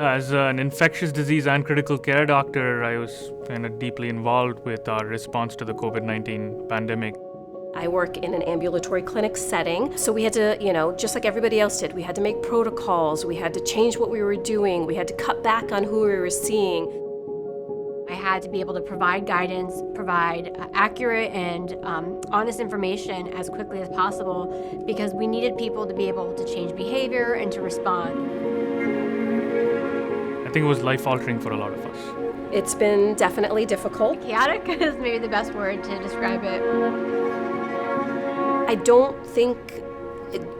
As an infectious disease and critical care doctor, I was kind of deeply involved with our response to the COVID-19 pandemic. I work in an ambulatory clinic setting, so we had to, just like everybody else did, we had to make protocols, we had to change what we were doing, we had to cut back on who we were seeing. I had to be able to provide guidance, provide accurate and honest information as quickly as possible because we needed people to be able to change behavior and to respond. I think it was life-altering for a lot of us. It's been definitely difficult. Chaotic is maybe the best word to describe it. I don't think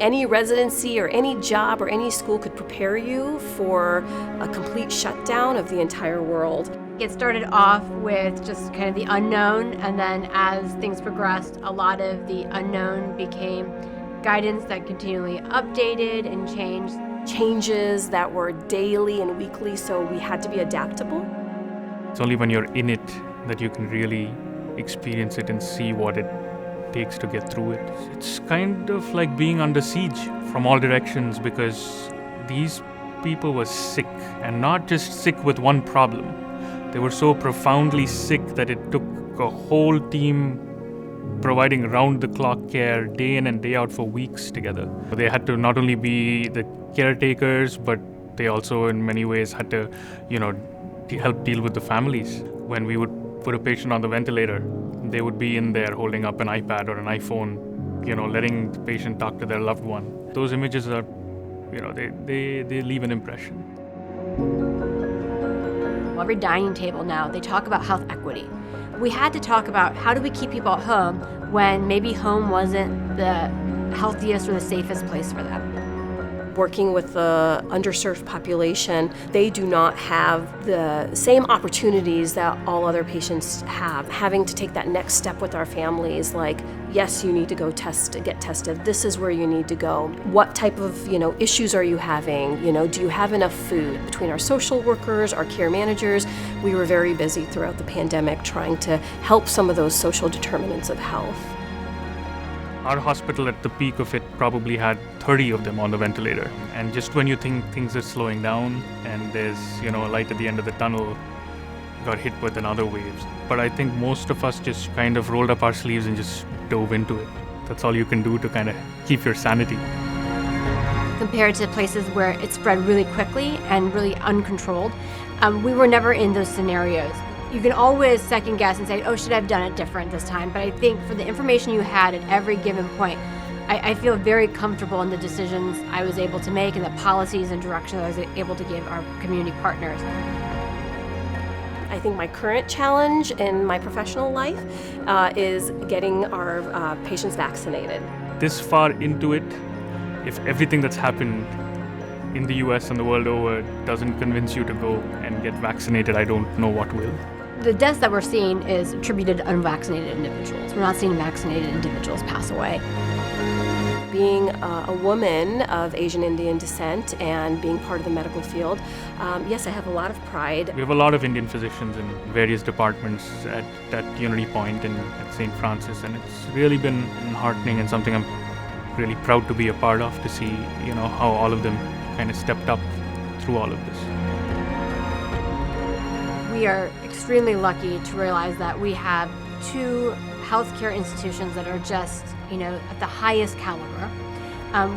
any residency or any job or any school could prepare you for a complete shutdown of the entire world. It started off with just kind of the unknown, and then as things progressed, a lot of the unknown became guidance that continually updated and changed. Changes that were daily and weekly, so we had to be adaptable. It's only when you're in it that you can really experience it and see what it takes to get through it. It's kind of like being under siege from all directions because these people were sick, and not just sick with one problem. They were so profoundly sick that it took a whole team providing round-the-clock care day in and day out for weeks together. They had to not only be the caretakers, but they also in many ways had to, help deal with the families. When we would put a patient on the ventilator, they would be in there holding up an iPad or an iPhone, letting the patient talk to their loved one. Those images are, they leave an impression. Every dining table now, they talk about health equity. We had to talk about how do we keep people at home when maybe home wasn't the healthiest or the safest place for them. Working with the underserved population, they do not have the same opportunities that all other patients have. Having to take that next step with our families, like, yes, you need to go get tested. This is where you need to go. What type of, issues are you having? Do you have enough food? Between our social workers, our care managers, we were very busy throughout the pandemic trying to help some of those social determinants of health. Our hospital at the peak of it probably had 30 of them on the ventilator. And just when you think things are slowing down and there's, a light at the end of the tunnel, got hit with another wave. But I think most of us just kind of rolled up our sleeves and just dove into it. That's all you can do to kind of keep your sanity. Compared to places where it spread really quickly and really uncontrolled, we were never in those scenarios. You can always second guess and say, oh, should I have done it different this time? But I think for the information you had at every given point, I feel very comfortable in the decisions I was able to make and the policies and directions I was able to give our community partners. I think my current challenge in my professional life is getting our patients vaccinated. This far into it, if everything that's happened in the US and the world over doesn't convince you to go and get vaccinated, I don't know what will. The deaths that we're seeing is attributed to unvaccinated individuals. We're not seeing vaccinated individuals pass away. Being a woman of Asian Indian descent and being part of the medical field, yes, I have a lot of pride. We have a lot of Indian physicians in various departments at Unity Point and at St. Francis, and it's really been heartening and something I'm really proud to be a part of, to see, how all of them kind of stepped up through all of this. We are extremely lucky to realize that we have two healthcare institutions that are just, at the highest caliber.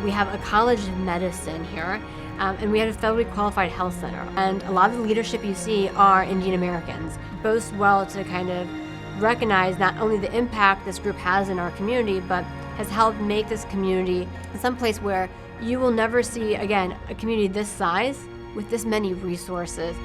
We have a college of medicine here, and we have a federally qualified health center. And a lot of the leadership you see are Indian Americans. Both well to kind of recognize not only the impact this group has in our community, but has helped make this community someplace where you will never see, again, a community this size with this many resources.